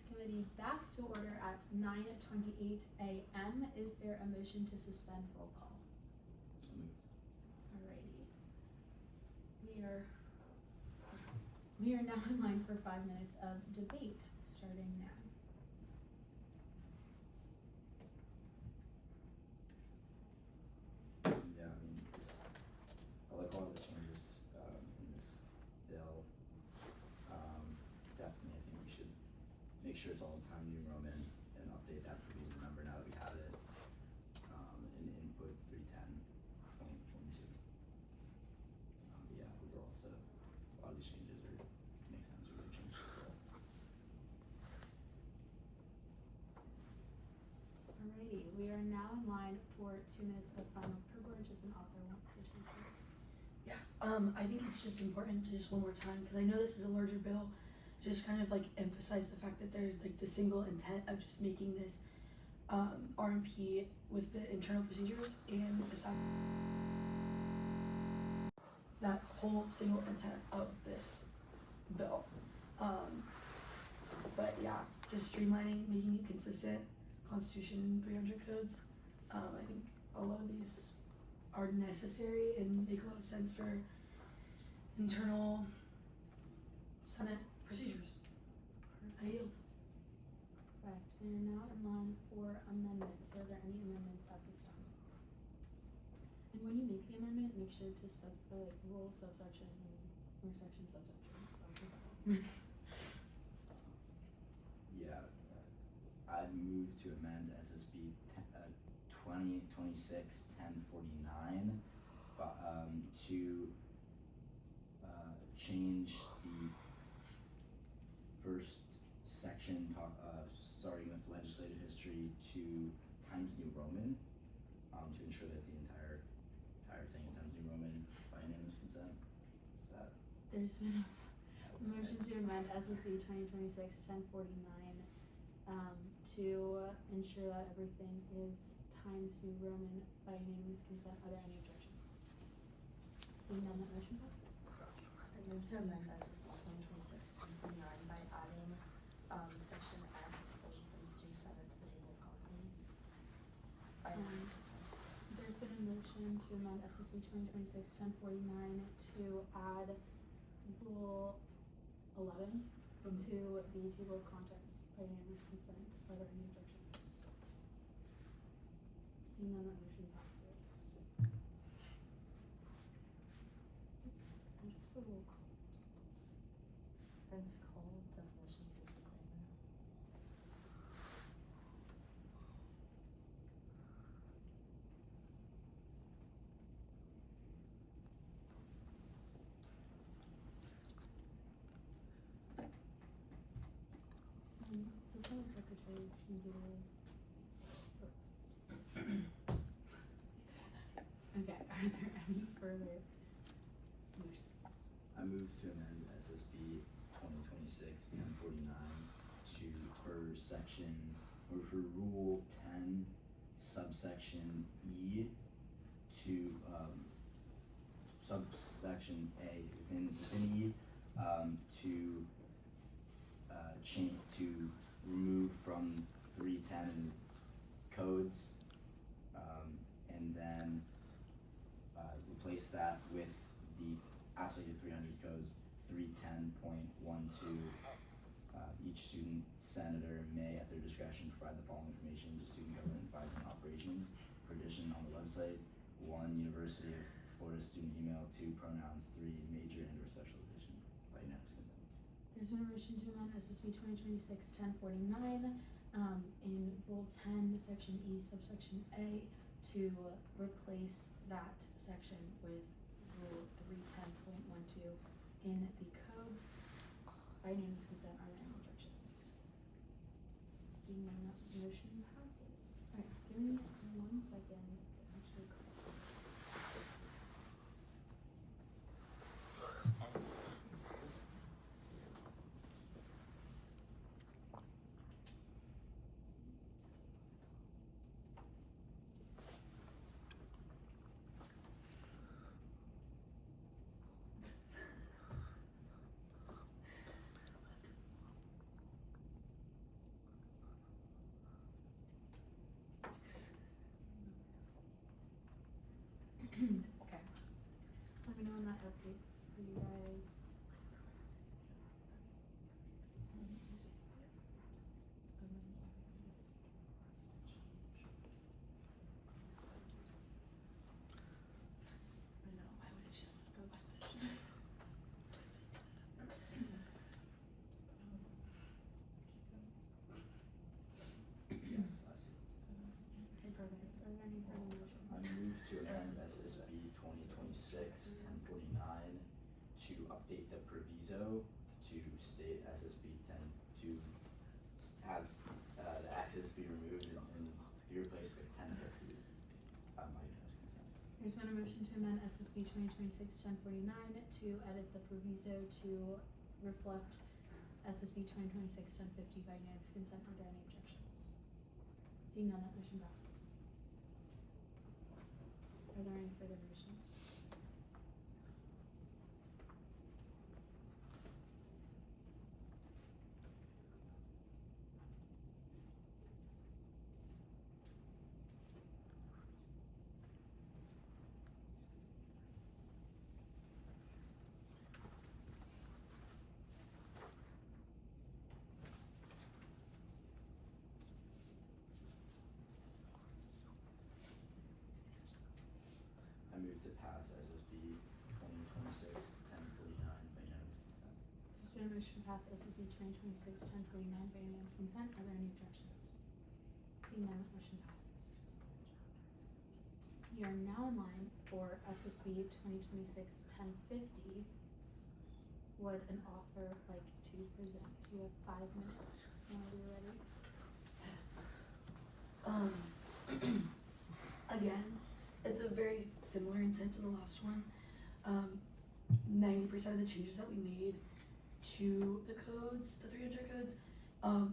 Committee back to order at 9:28 a.m. Is there a motion to suspend roll call? So moved. Alrighty. We are now in line for 5 minutes of debate, starting now. Yeah, I mean, I like all the changes in this bill. Definitely, I think we should make sure it's all in time New Roman and update that provision number now that we have it in input 310.22. Yeah, overall, so a lot of these changes make sense. Are good changes. Alrighty, we are now in line for 2 minutes of final privilege if an author wants to take it. Yeah, I think it's just important to just one more time, because I know this is a larger bill, just kind of like emphasize the fact that there's like the single intent of just making this RMP with the internal procedures, and besides that whole single intent of this bill. But yeah, just streamlining, making it consistent, Constitution 300 codes. I think a lot of these are necessary and make a lot of sense for internal Senate procedures. I yield. Correct. We are now in line for amendments. Are there any amendments at this time? And when you make the amendment, make sure to specify like rule, subsection, or section, subsection. Yeah, I'd move to amend SSB 2026-1049 to change the first section starting with legislative history to Times New Roman to ensure that the entire thing is Times New Roman by unanimous consent. Is that? There's been a motion to amend SSB 2026-1049 to ensure that everything is Times New Roman by unanimous consent. Are there any objections? Seeing none, that motion passes. I move to amend SSB 2026-1049 by adding section F, expulsion from the student senate to the table of contents. By unanimous consent. There's been a motion to amend SSB 2026-1049 to add Rule 11 to the table of contents by unanimous consent. Are there any objections? Seeing none, that motion passes. And just a roll call. Offense called, definitions and disclaimer. The Senate secretaries can do. Okay, are there any further motions? I move to amend SSB 2026-1049 for Rule 10, subsection E to subsection A within E to change to remove from 310 codes and then replace that with the aspect of 300 codes 310.12. Each student senator may at their discretion provide the following information to student government advising operations. For addition, on the website, 1, University of Florida student email, 2, pronouns, 3, major and or specialization by unanimous consent. There's been a motion to amend SSB 2026-1049 in Rule 10, Section E, subsection A, to replace that section with Rule 310.12 in the codes by unanimous consent. Are there any objections? Seeing none, that motion passes. Alright, give me 1 second to actually call. format updates for you guys. I know, why would you? Yes, I see. Okay, perfect. Are there any further motions? I move to amend SSB 2026-1049 to update the proviso to state SSB 10 to have the axis be removed and be replaced with 1050 by unanimous consent. There's been a motion to amend SSB 2026-1049 to edit the proviso to reflect SSB 2026-1050 by unanimous consent. Are there any objections? Seeing none, that motion passes. Are there any further motions? I move to pass SSB 2026-1049 by unanimous consent. There's been a motion to pass SSB 2026-1049 by unanimous consent. Are there any objections? Seeing none, that motion passes. We are now in line for SSB 2026-1050. Would an author like to present? You have 5 minutes whenever you're ready. Again, it's a very similar intent to the last one. 90% of the changes that we made to the codes, the 300 codes,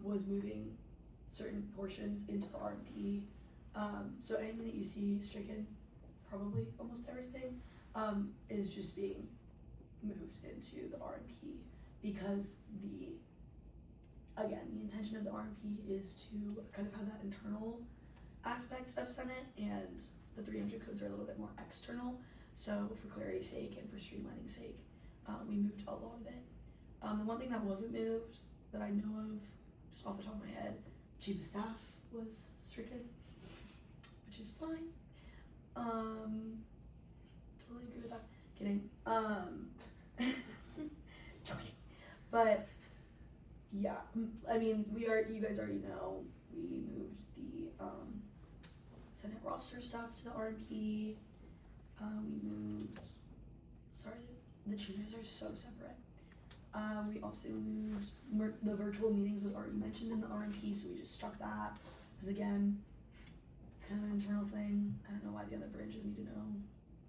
was moving certain portions into the RMP. So anything that you see stricken, probably almost everything, is just being moved into the RMP because the intention of the RMP is to kind of have that internal aspect of Senate, and the 300 codes are a little bit more external. So for clarity's sake and for streamlining's sake, we moved a lot of it. The one thing that wasn't moved that I know of, just off the top of my head, chief of staff was stricken, which is fine. Totally agree with that. Kidding. Joking. But yeah, I mean, you guys already know, we moved the Senate roster stuff to the RMP. We moved, the changes are so separate. We also moved, the virtual meetings was already mentioned in the RMP, so we just struck that. Because again, it's kind of an internal thing. I don't know why the other branches need to know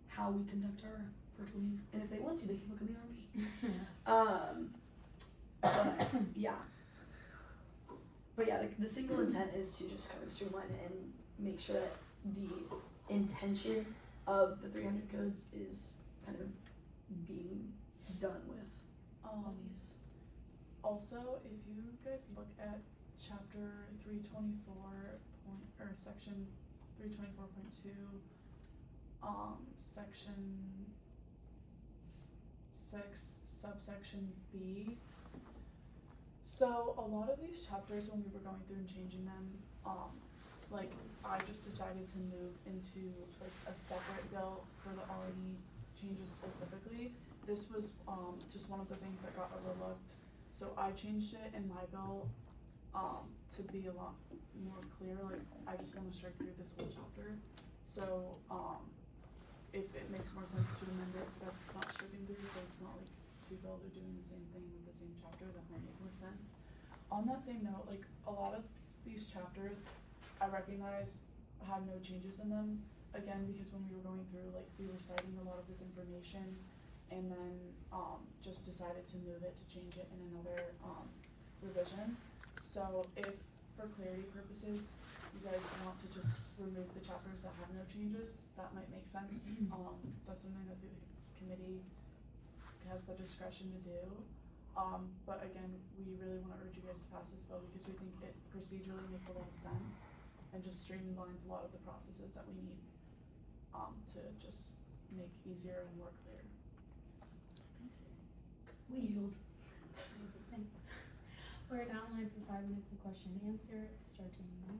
how we conduct our virtual meetings. And if they want to, they can look in the RMP. But yeah, the single intent is to just kind of streamline it and make sure that the intention of the 300 codes is kind of being done with all these. Also, if you guys look at chapter 324 or section 324.2, section 6, subsection B. So a lot of these chapters, when we were going through and changing them, like I just decided to move into like a separate bill for the already changes specifically. This was just one of the things that got overlooked. So I changed it in my bill to be a lot more clear. Like I just want to strike through this whole chapter. So if it makes more sense to amend it so that it's not stricken through, so it's not like two bills are doing the same thing with the same chapter, that might make more sense. On that same note, like a lot of these chapters I recognize have no changes in them. Again, because when we were going through, like we were citing a lot of this information and then just decided to move it to change it in another revision. So if for clarity purposes you guys want to just remove the chapters that have no changes, that might make sense. That's something that the committee has the discretion to do. But again, we really want to urge you guys to pass this bill because we think it procedurally makes a lot of sense and just streamlines a lot of the processes that we need to just make easier and more clear. We yield. Thanks. We're now in line for 5 minutes of question and answer, starting now.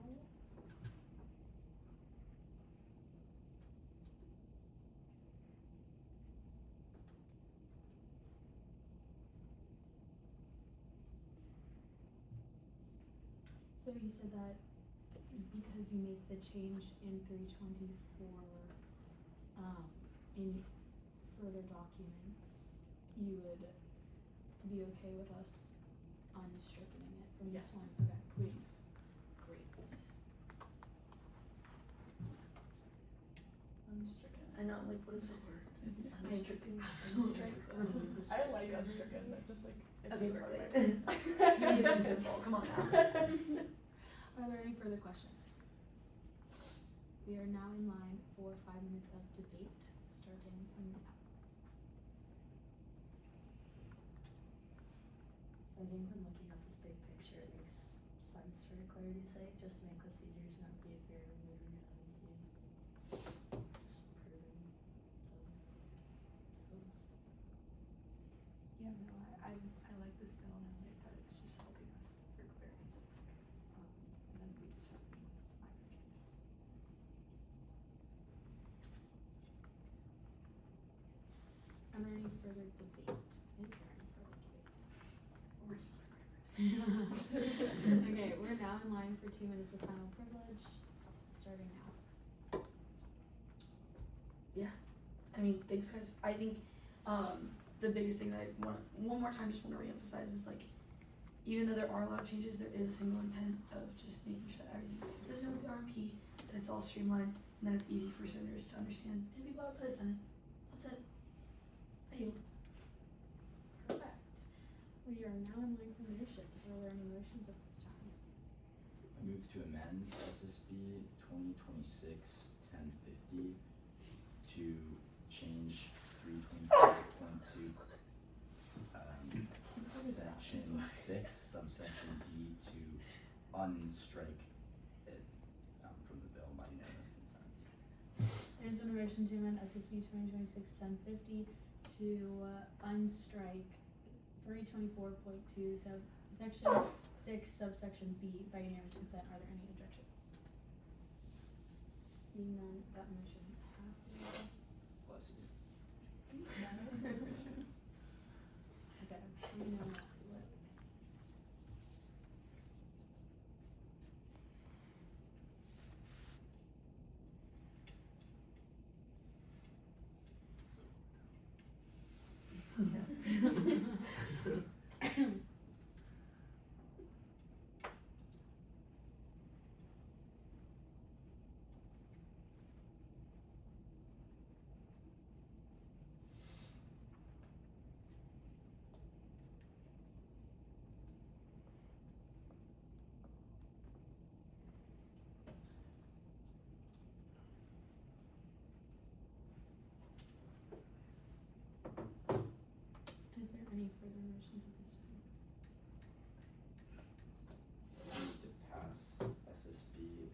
So you said that because you make the change in 324, in further documents, you would be okay with us unstripping it from this Yes. one? Okay, Please. great. Unstricken. I know, like, what is the word? Unstricken. Strike or remove the I strike. like unstricken, that just like, it Okay, just perfect. perfect. You made it too simple, come on now. Are there any further questions? We are now in line for 5 minutes of debate, starting now. I think when looking at this big picture, it makes sense for clarity's sake, just to make this easier to navigate if you're removing it on these views. Just proving the codes. Yeah, no, I like this bill and I like that it's just helping us for clarity's sake. And then we just have to make minor changes. Are there any further debate? Is there any further debate? Okay, we're now in line for 2 minutes of final privilege, starting now. I mean, thanks guys. I think, the biggest thing that I want, one more time, just wanna reemphasize is like, even though there are a lot of changes, there is a single intent of just making sure that everything's consistent with the RMP, that it's all streamlined, and that it's easy for senators to understand, and people outside the Senate. That's it. I yield. Perfect. We are now in line for motions. Are there any motions at this time? I move to amend SSB 2026-1050 to change 324.2 section 6 subsection B to unstrike it from the bill by unanimous consent. There's been a motion to amend SSB 2026-1050 to unstrike 324.2 section 6 subsection B by unanimous consent. Are there any objections? Seeing none, that motion passes. Bless you. Okay, let me know when that loads. Is there any further motions at this time? I move to pass SSB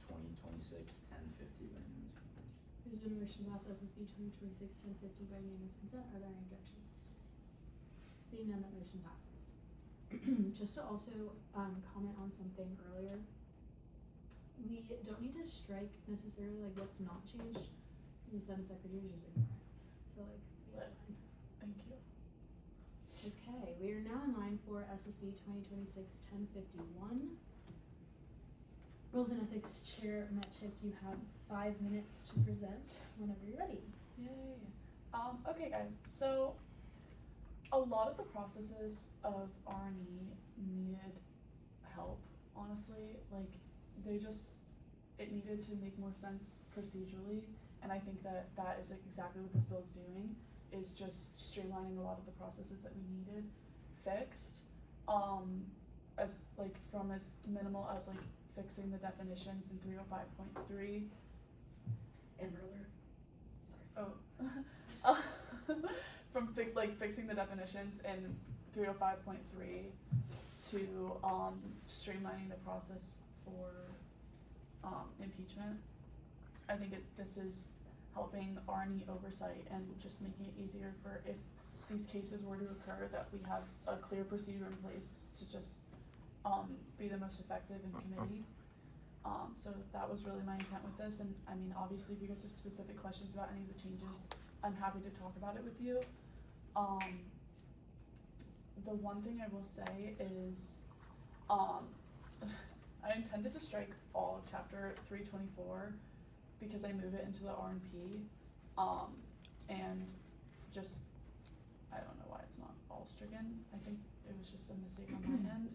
2026-1050 by unanimous consent. There's been a motion to pass SSB 2026-1050 by unanimous consent. Are there any objections? Seeing none, that motion passes. Just to also comment on something earlier, we don't need to strike necessarily like what's not changed, because the Senate Secretary is just ignoring it. So like, that's fine. Thank you. Okay, we are now in line for SSB 2026-1051. Rules and Ethics Chair Metchik, you have 5 minutes to present whenever you're ready. Yay. Okay guys, so a lot of the processes of R&E needed help, honestly. Like, it needed to make more sense procedurally, and I think that that is like exactly what this bill is doing, is just streamlining a lot of the processes that we needed fixed, as like from as minimal as like fixing the definitions in 305.3. Amber Alert. Oh. From fixing the definitions in 305.3 to streamlining the process for impeachment. I think this is helping R&E oversight and just making it easier for if these cases were to occur, that we have a clear procedure in place to just be the most effective in committee. So that was really my intent with this, and I mean, obviously, if you guys have specific questions about any of the changes, I'm happy to talk about it with you. The one thing I will say is, I intended to strike all of chapter 324 because I move it into the R&P, and just, I don't know why it's not all stricken. I think it was just a mistake on my end,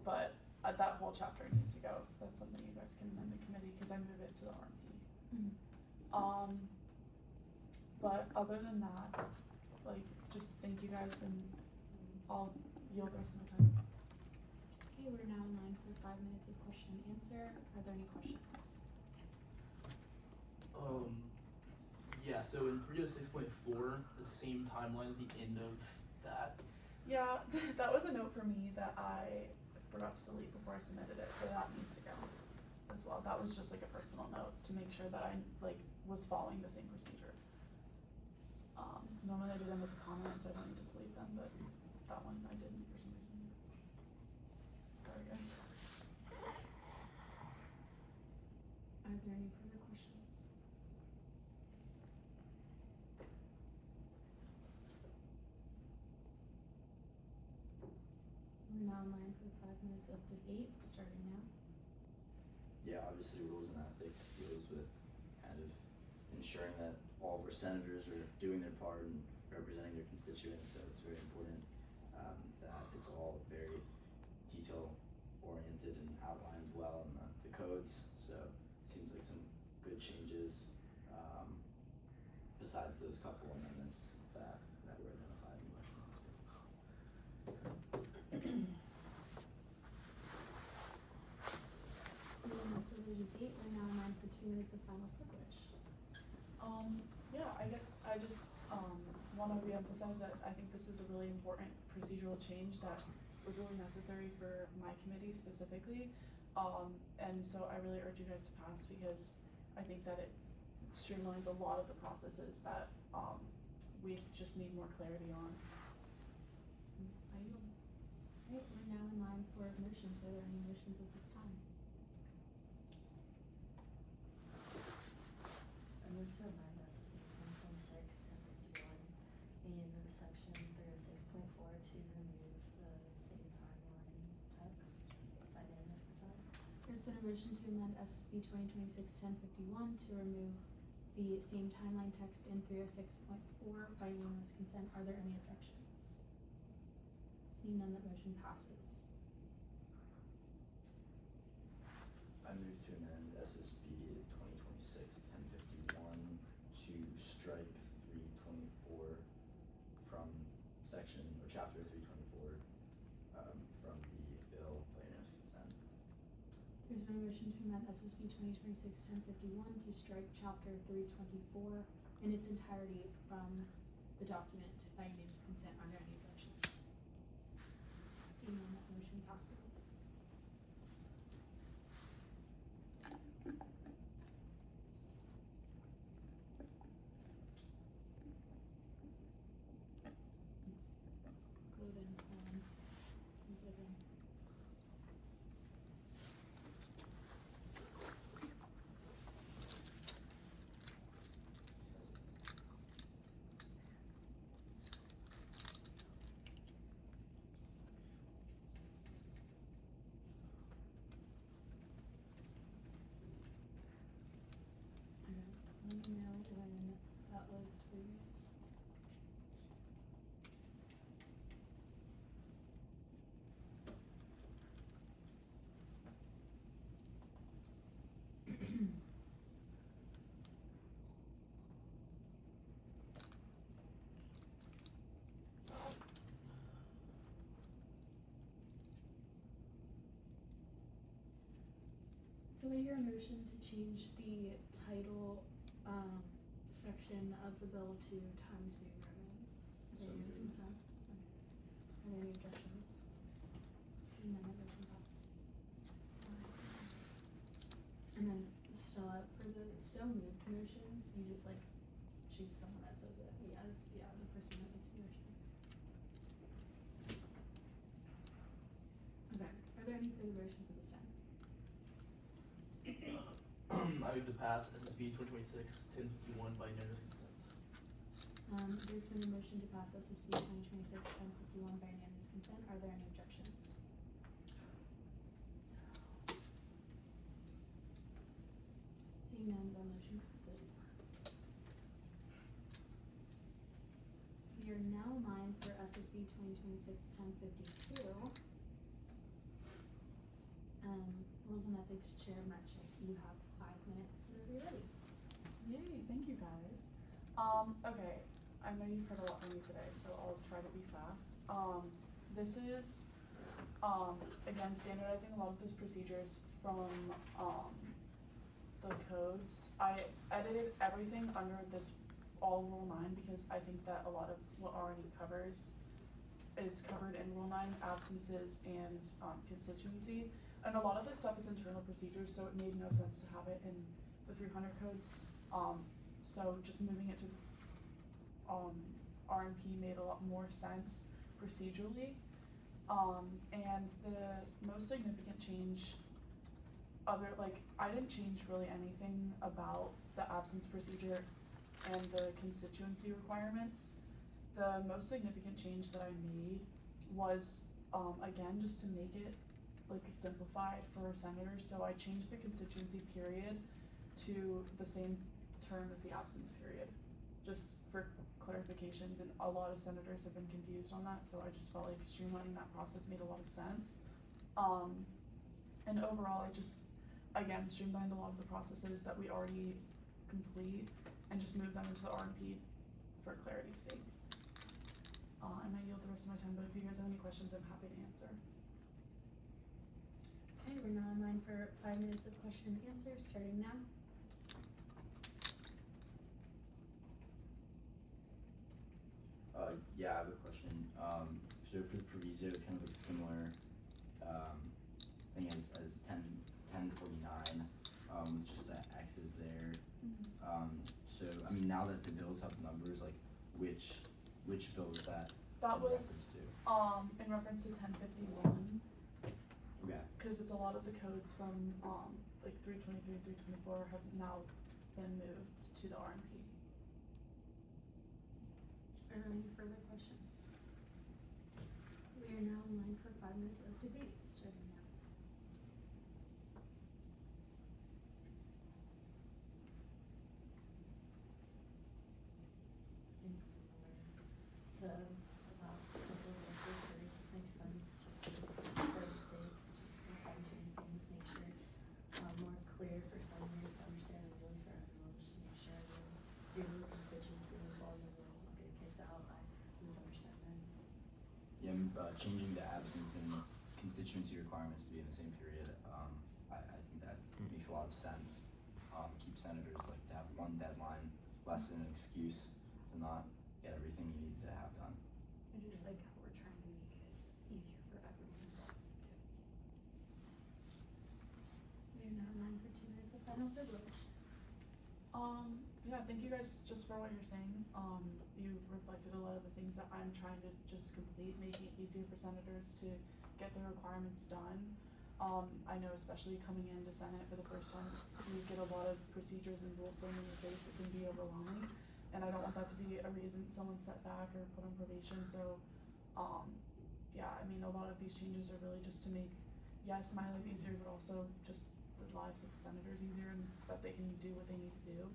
but that whole chapter needs to go. If that's something you guys can amend the committee, because I move it to the R&P. But other than that, like, just thank you guys, and I'll yield the rest of the time. Okay, we're now in line for 5 minutes of question and answer. Are there any questions? Yeah, so in 306.4, the same timeline at the end of that. Yeah, that was a note for me that I forgot to delete before I submitted it, so that needs to go as well. That was just like a personal note to make sure that I was following the same procedure. Normally I do them as a comment, so I don't need to delete them, but that one I didn't for some reason. Sorry guys. Are there any further questions? We're now in line for 5 minutes of debate, starting now. Yeah, obviously rules and ethics deals with kind of ensuring that all of our senators are doing their part and representing their constituents, so it's very important that it's all very detail oriented and outlined well in the codes, so it seems like some good changes besides those couple amendments that were identified in the motion. Seeing no further debate, we're now in line for 2 minutes of final privilege. Yeah, I guess I just want to reemphasize that I think this is a really important procedural change that was really necessary for my committee specifically, and so I really urge you guys to pass, because I think that it streamlines a lot of the processes that we just need more clarity on. I yield. Alright, we're now in line for motions. Are there any motions at this time? I move to amend SSB 2026-1051 in the section 306.4 to remove the same timeline text by unanimous consent. There's been a motion to amend SSB 2026-1051 to remove the same timeline text in 306.4 by unanimous consent. Are there any objections? Seeing none, that motion passes. I move to amend SSB 2026-1051 to strike 324 from section or chapter 324 from the bill by unanimous consent. There's been a motion to amend SSB 2026-1051 to strike chapter 324 in its entirety from the document by unanimous consent. Are there any objections? Seeing none, that motion passes. Let's go to some given. Let me know when that loads for you guys. Do I hear a motion to change the title section of the bill to Times New Roman? Is there any consent? Okay. Are there any objections? Seeing none, that motion passes. And then still up for the so moved motions, you just choose someone that says it, the person that makes the motion. Okay, are there any further motions at this time? I move to pass SSB 2026-1051 by unanimous consent. There's been a motion to pass SSB 2026-1051 by unanimous consent. Are there any objections? Seeing none, the motion passes. We are now in line for SSB 2026-1052. Rules and Ethics Chair Metchick, you have 5 minutes whenever you're ready. Yay, thank you guys. Okay, I know you've heard a lot from me today, so I'll try to be fast. This is, again, standardizing a lot of those procedures from, the codes. I edited everything under this all Rule 9 because I think that a lot of what already covers is covered in Rule 9, absences and, constituency. And a lot of this stuff is internal procedures, so it made no sense to have it in the 300 codes. So just moving it to RMP made a lot more sense procedurally. And the most significant change, I didn't change really anything about the absence procedure and the constituency requirements. The most significant change that I made was, again, just to make it simplified for senators. So I changed the constituency period to the same term as the absence period, just for clarifications, and a lot of senators have been confused on that, so I just felt like streamlining that process made a lot of sense. And overall, I just, again, streamlined a lot of the processes that we already complete and just moved them into the RMP for clarity's sake. And I yield the rest of my time, but if you guys have any questions, I'm happy to answer. Okay, we're now in line for 5 minutes of question and answer, starting now. Yeah, I have a question. So for the proviso, it's kind of like a similar thing as 1049, with just the X's there. So I mean, now that the bills have numbers, like which bill is that? That in was reference to? in reference to 1051. Okay. Because it's a lot of the codes from 323 and 324 have now been moved to the RMP. Are there any further questions? We are now in line for 5 minutes of debate, starting now. I think similar to the last couple of those we've heard, this makes sense, just for the sake, just fine tune things, make sure it's more clear for senators to understand, and really for everyone, just to make sure everyone's doing the constituency and following the rules, not getting kicked out by misunderstanding. Yeah, changing the absence and constituency requirements to be in the same period, I think that makes a lot of sense. Keep senators to have one deadline, less than an excuse to not get everything you need to have done. I just like how we're trying to make it easier for everyone involved too. We are now in line for 2 minutes of final privilege. Yeah, thank you guys just for what you're saying. You reflected a lot of the things that I'm trying to just complete, making it easier for senators to get their requirements done. I know especially coming into Senate for the first time, you get a lot of procedures and rules thrown in your face. It can be overwhelming, and I don't want that to be a reason someone's set back or put on probation. So, yeah, I mean, a lot of these changes are really just to make, yes, my life easier, but also just the lives of senators easier, and that they can do what they need to do.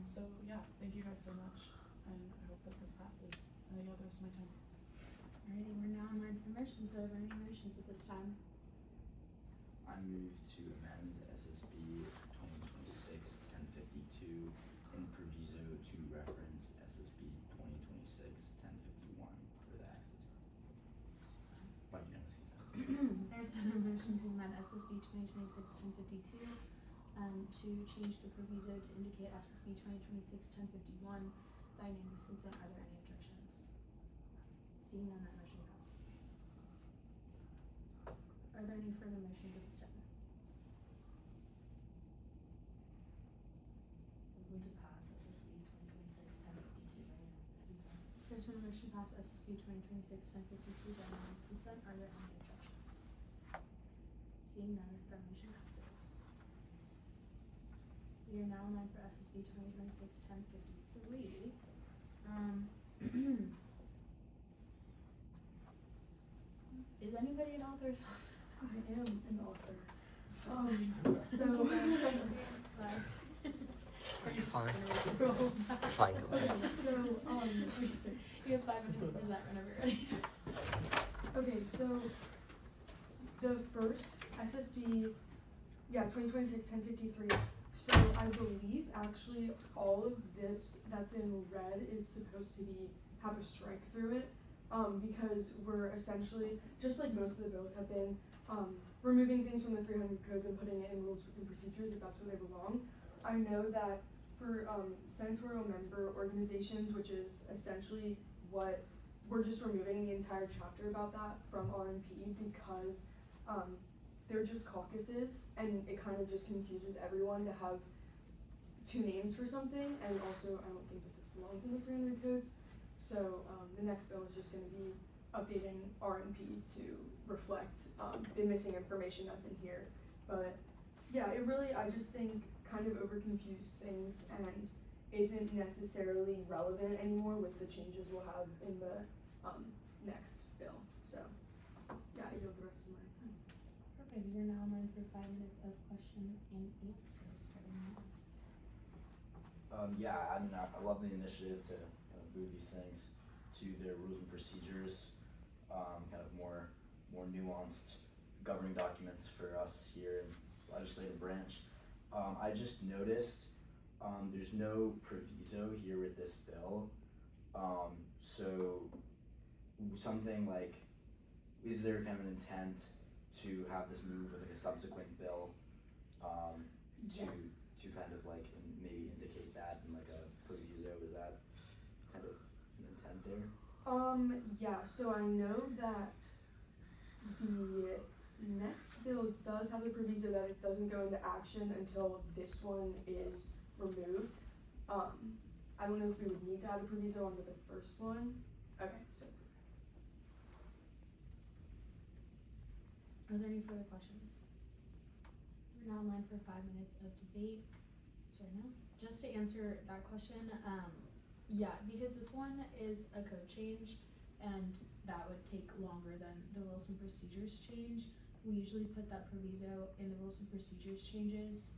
So yeah, thank you guys so much, and I hope that this passes, and I yield the rest of my time. Alrighty, we're now in line for motions. Are there any motions at this time? I move to amend SSB 2026-1052 in proviso to reference SSB 2026-1051 for the access. By unanimous consent. There's been a motion to amend SSB 2026-1052 to change the proviso to indicate SSB 2026-1051 by unanimous consent. Are there any objections? Seeing none, that motion passes. Are there any further motions at this time? Move to pass SSB motion to pass SSB 2026-1052 by unanimous consent. Are there any objections? Seeing none, the motion passes. We are now in line for SSB 2026-1053. Is anybody an author? I am an author. So, Fine. Fine, go okay, ahead. so, you have 5 minutes to present whenever you're ready. okay, so the first SSB, 2026-1053. So I believe actually all of this that's in red is supposed to have a strike through it, because we're essentially, just like most of the bills have been, removing things from the 300 codes and putting it in rules and procedures if that's where they belong. I know that for senatorial member organizations, which is essentially what we're just removing the entire chapter about that from R&P because they're just caucuses and it kind of just confuses everyone to have 2 names for something, and also I don't think that this belongs in the 300 codes. So the next bill is just going to be updating R&P to reflect the missing information that's in here. But yeah, it really, I just think, kind of over confused things and isn't necessarily relevant anymore with the changes we'll have in the next bill. So yeah, I yield the rest of my time. Perfect. You're now in line for 5 minutes of question and answers starting now. Yeah, I mean, I love the initiative to kind of move these things to their rules and procedures, kind of more nuanced governing documents for us here in the legislative branch. I just noticed there's no proviso here with this bill. So something like, is there kind of an intent to have this move with like a subsequent bill to kind of like maybe indicate that in like a proviso? Is that kind of an intent there? Yeah, so I know that the next bill does have a proviso that it doesn't go into action until this one is removed. I don't know if we would need to add a proviso onto the first one. Okay, so. Are there any further questions? We're now in line for 5 minutes of debate. Sorry, no. Just to answer that question, yeah, because this one is a code change and that would take longer than the rules and procedures change. We usually put that proviso in the rules and procedures changes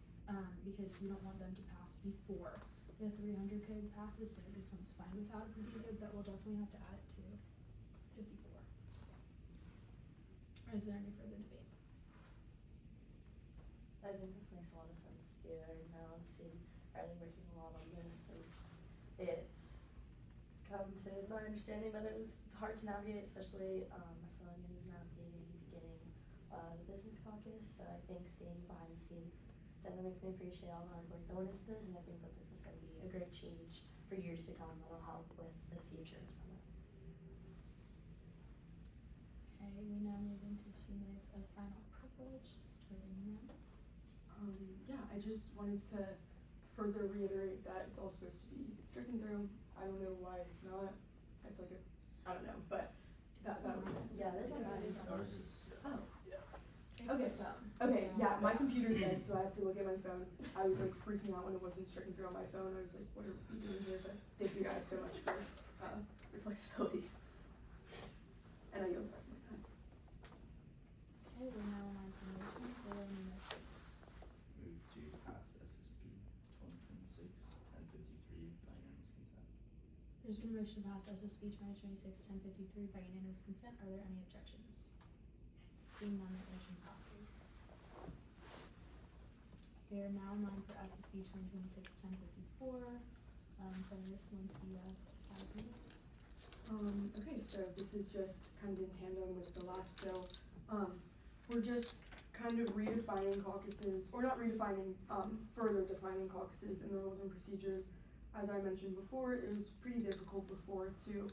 because we don't want them to pass before the 300 code passes, so this one's fine without a proviso, but we'll definitely have to add it to 54. Is there any further debate? I think this makes a lot of sense to do. I know I've seen Riley working a lot on this, and it's come to my understanding that it was hard to navigate, especially as someone who was navigating the beginning the business caucus. So I think seeing behind the scenes definitely makes me appreciate all the hard work that went into this, and I think that this is going to be a great change for years to come that'll help with the future of Summit. Okay, we now move into 2 minutes of final privilege, starting now. Yeah, I just wanted to further reiterate that it's all supposed to be stricken through. I don't know why it's not. It's like I don't know, but that would be. Yeah, this is nice. Ours is, Oh. It's Okay. the phone. Okay, yeah, my computer's dead, so I have to look at my phone. I was like freaking out when it wasn't stricken through on my phone. I was like, what are we doing here? But thank you guys so much for your flexibility. And I yield the rest of my time. Okay, we're now on for motions. Are there any motions? move to pass SSB 2026-1053 by unanimous consent. There's been a motion to pass SSB 2026-1053 by unanimous consent. Are there any objections? Seeing none, that motion passes. We are now in line for SSB 2026-1054. Senator Smolinski, you have 5 minutes. Okay, so this is just kind of in tandem with the last bill. We're just kind of redefining caucuses, or not redefining, further defining caucuses in the rules and procedures. As I mentioned before, it was pretty difficult before to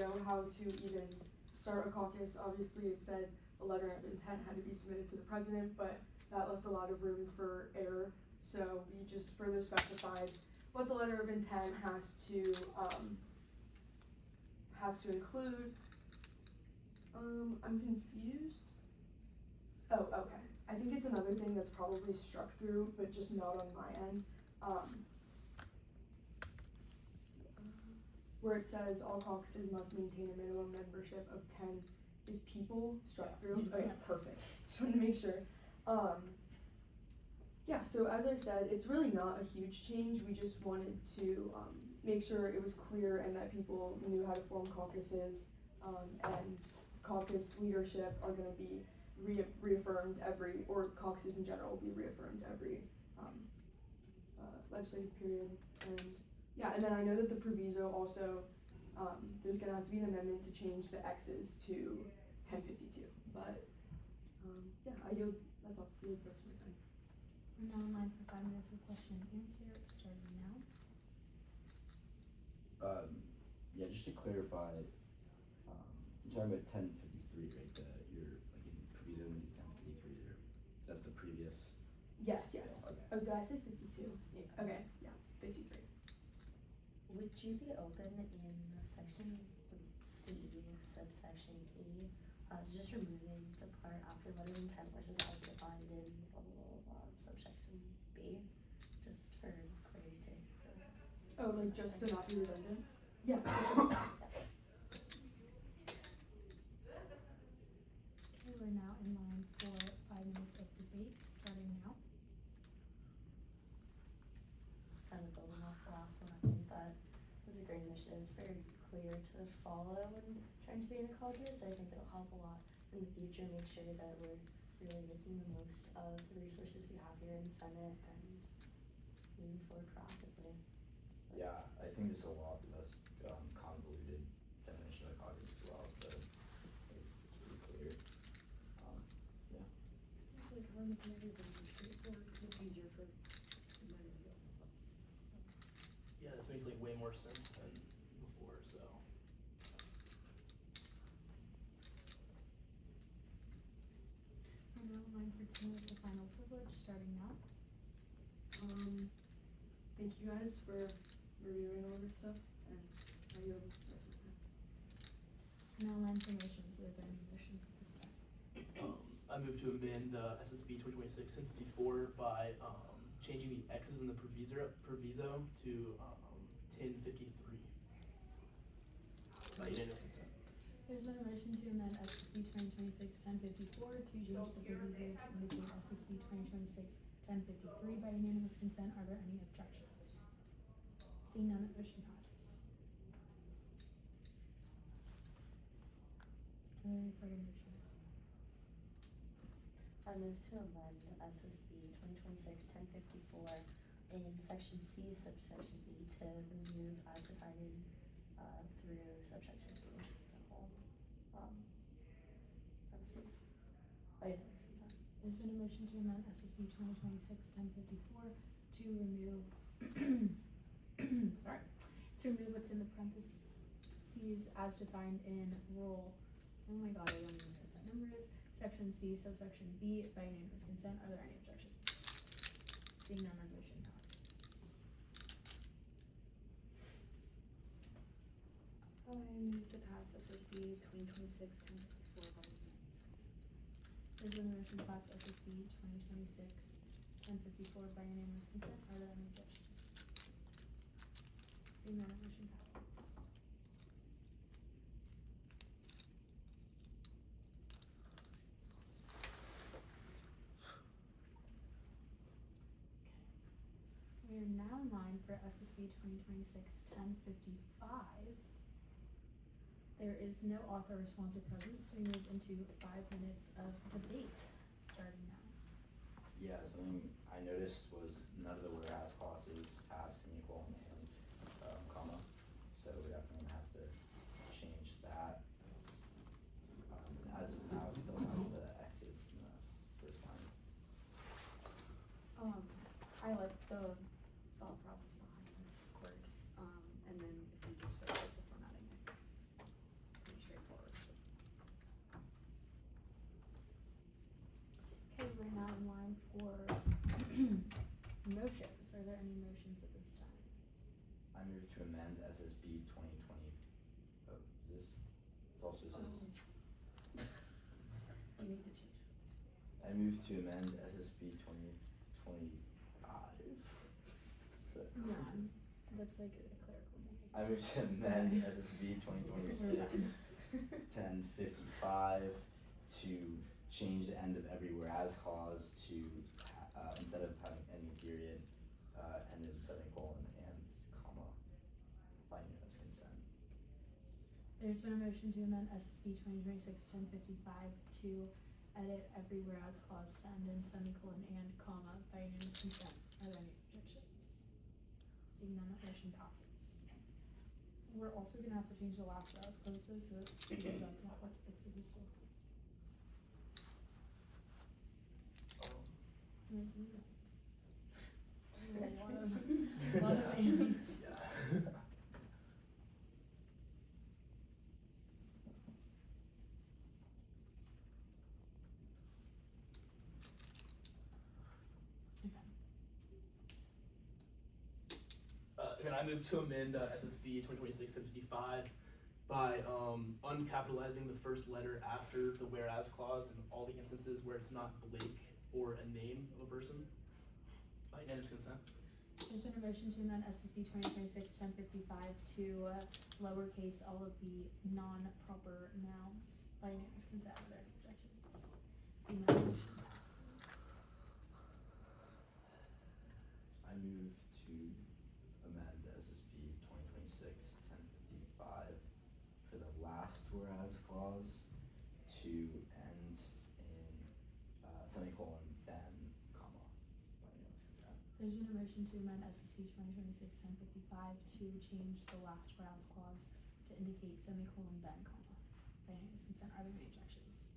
know how to even start a caucus. Obviously, it said a letter of intent had to be submitted to the president, but that left a lot of room for error. So we just further specified what the letter of intent has to has to include, I'm confused. Oh, okay. I think it's another thing that's probably struck through, but just not on my end. Where it says all caucuses must maintain a minimum membership of 10 is people struck through. Okay, Yes. perfect. Just wanted to make sure. Yeah, so as I said, it's really not a huge change. We just wanted to make sure it was clear and that people knew how to form caucuses, and caucus leadership are going to be reaffirmed or caucuses in general will be reaffirmed every legislative period. And yeah, and then I know that the proviso also, there's going to have to be an amendment to change the X's to 1052. But yeah, I yield. That's all. I yield the rest of my time. We're now in line for 5 minutes of question and answer, starting now. Yeah, just to clarify, you're talking about 1053, right? You're like in proviso 1053 there. That's the previous. Yes. Okay. Oh, did I say 52? Yeah. Okay, yeah, 53. Would you be open in section C, subsection E, just removing the part after letter of intent versus as defined in subsection B, just for clarity's sake? Oh, like just to not be redundant? Yeah. Okay, we're now in line for 5 minutes of debate, starting now. Kind of building off the last one, I think that was a great initiative. It's very clear to follow when trying to be in a caucus. I think it'll help a lot in the future, make sure that we're really making the most of the resources we have here in Senate and moving forward proactively. Yeah, I think it's a lot less convoluted definition of caucus as well, so it's really clear. Yeah. It's like how making everything straightforward, it's easier for many of the other ones, so. Yeah, this makes like way more sense than before, so. We're now in line for 2 minutes of final privilege, starting now. Thank you guys for reviewing all this stuff, and I yield the rest of the time. We're now in line for motions. Are there any motions at this time? I move to amend SSB 2026-1054 by changing the X's in the proviso to 1053 by unanimous consent. There's been a motion to amend SSB 2026-1054 to change the proviso to indicate SSB 2026-1053 by unanimous consent. Are there any objections? Seeing none, that motion passes. Are there any further motions? I move to amend SSB 2026-1054 in section C, subsection B to remove as defined through subsection B, the whole parentheses. By unanimous consent. There's been a motion to amend SSB 2026-1054 to remove, sorry, to remove what's in the parentheses as defined in rule, oh my god, I don't even know what that number is, section C, subsection B, by unanimous consent. Are there any objections? Seeing none, the motion passes. I move to pass SSB 2026-1054 by unanimous consent. There's been a motion to pass SSB 2026-1054 by unanimous consent. Are there any objections? Seeing none, the motion passes. We are now in line for SSB 2026-1055. There is no author or sponsor present, so we move into 5 minutes of debate, starting now. Yeah, something I noticed was none of the whereas clauses have semicolon and comma, so we're definitely gonna have to change that. As of now, it still has the X's in the first line. I like the thought process behind this, of course, and then if you just fix the formatting, I think it's pretty straightforward, so. Okay, we're now in line for motions. Are there any motions at this time? I move to amend SSB 2020, oh, is this also says, You need to change it. I move to amend SSB 2025. Yeah, that's like a clerical name. I move to amend SSB 2026 1055 to change the end of every whereas clause to, instead of having ending period, end in semicolon and comma by unanimous consent. There's been a motion to amend SSB 2026-1055 to edit every whereas clause to end in semicolon and comma by unanimous consent. Are there any objections? Seeing none, that motion passes. We're also gonna have to change the last whereas clause though, so because that's not what it's supposed to. A lot of ands. Yeah. Again, I move to amend SSB 2026-1055 by uncapitalizing the first letter after the whereas clause in all the instances where it's not Blake or a name of a person by unanimous consent. There's been a motion to amend SSB 2026-1055 to lowercase all of the non-proper nouns by unanimous consent. Are there any objections? Seeing none, motion passes. I move to amend SSB 2026-1055 for the last whereas clause to end in semicolon then comma by unanimous consent. There's been a motion to amend SSB 2026-1055 to change the last whereas clause to indicate semicolon then comma by unanimous consent. Are there any objections?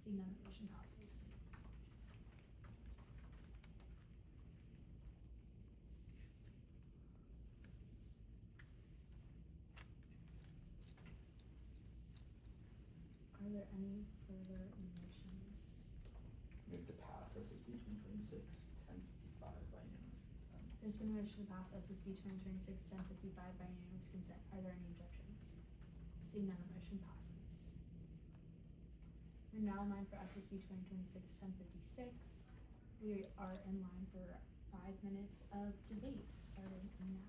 Seeing none, the motion passes. Are there any further motions? Move to pass SSB 2026-1055 by unanimous consent. There's been a motion to pass SSB 2026-1055 by unanimous consent. Are there any objections? Seeing none, the motion passes. We're now in line for SSB 2026-1056. We are in line for 5 minutes of debate, starting now.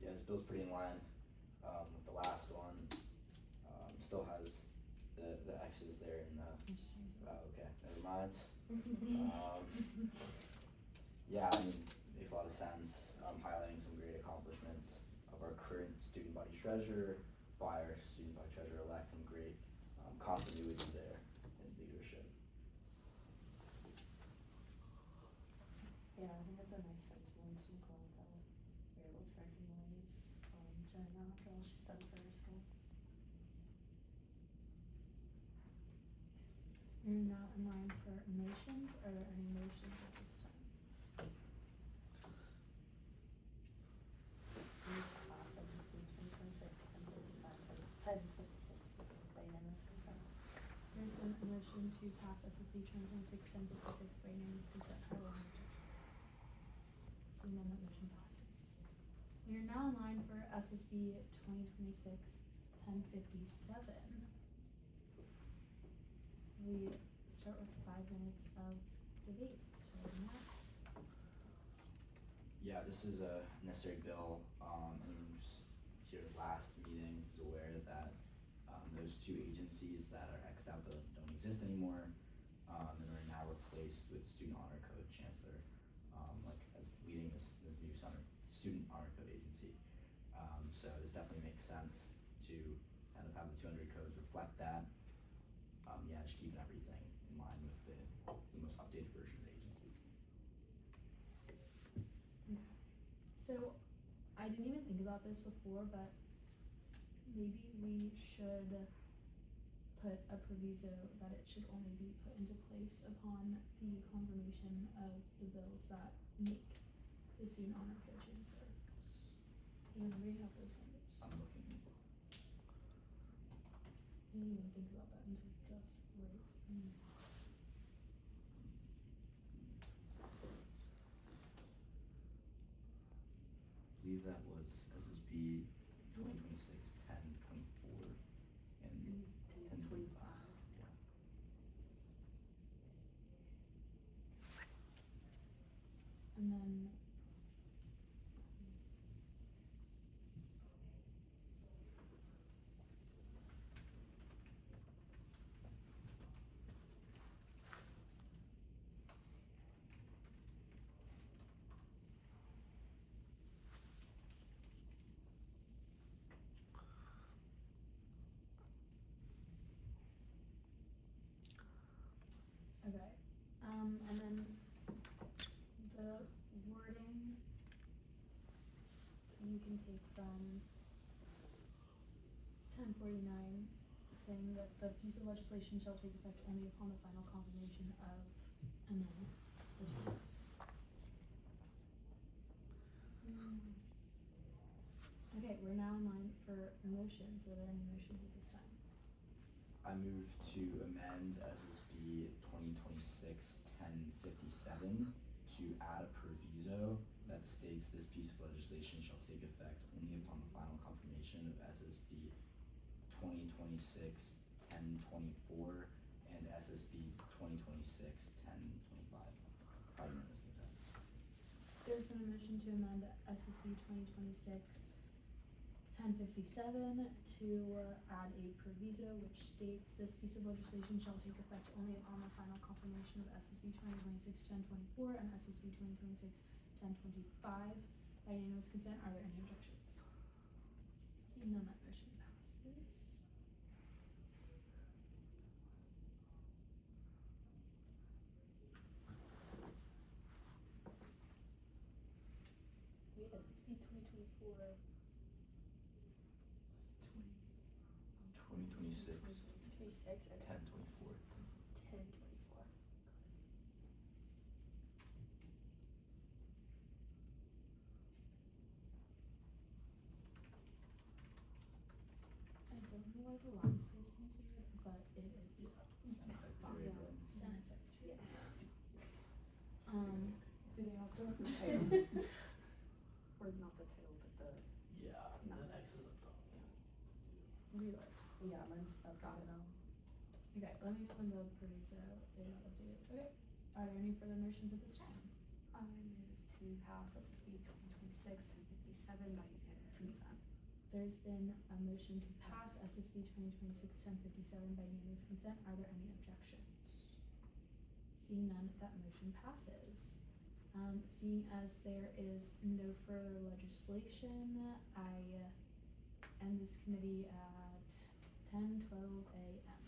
Yeah, this bill's pretty in line with the last one. Still has the X's there in the, okay, never mind. Yeah, I mean, makes a lot of sense, highlighting some great accomplishments of our current student body treasurer by our student body treasurer-elect, some great continuity there in leadership. Yeah, I think it's a nice sentiment to go with that. We're able to recognize Jenna after all she's done for her school. We're now in line for motions. Are there any motions at this time? Move to pass SSB 2026-1056 by unanimous consent. There's been a motion to pass SSB 2026-1056 by unanimous consent. Are there any objections? Seeing none, that motion passes. We are now in line for SSB 2026-1057. We start with 5 minutes of debate, starting now. Yeah, this is a necessary bill. Anyone who's here last meeting is aware that those two agencies that are X'd out don't exist anymore, and are now replaced with Student Honor Code Chancellor, like as leading this new Student Honor Code agency. So this definitely makes sense to kind of have the 200 codes reflect that. Yeah, just keeping everything in line with the most updated version of the agencies. So, I didn't even think about this before, but maybe we should put a proviso that it should only be put into place upon the confirmation of the bills that make the student honor code chancellor. Does anybody have those numbers? I'm looking. I didn't even think about that until just right now. I believe that was SSB 2026-1058. take from 1049, saying that the piece of legislation shall take effect only upon the final confirmation of, and then, which is this. Okay, we're now in line for motions. Are there any motions at this time? I move to amend SSB 2026-1057 to add a proviso that states this piece of legislation shall take effect only upon the final confirmation of SSB 2026-1024 and SSB 2026-1025 by unanimous consent. There's been a motion to amend SSB 2026-1057 to add a proviso which states this piece of legislation shall take effect only upon the final confirmation of SSB 2026-1024 and SSB 2026-1025 by unanimous consent. Are there any objections? Seeing none, that motion passes. Wait, SSB 2024. 2026 26 or 1024. 1024. I don't know why the line spacing is weird, but it is. Secretary Yeah, again. Senate Secretary. Do they also have the title? Or not the title, but the, Yeah, and then X is up top. Really? Yeah, mine's up Got it. now. Okay, let me know when the proviso is updated. Okay, are there any further motions at this time? I move to pass SSB 2026-1057 by unanimous consent. There's been a motion to pass SSB 2026-1057 by unanimous consent. Are there any objections? Seeing none, that motion passes. Seeing as there is no further legislation, I end this committee at 10:12 a.m.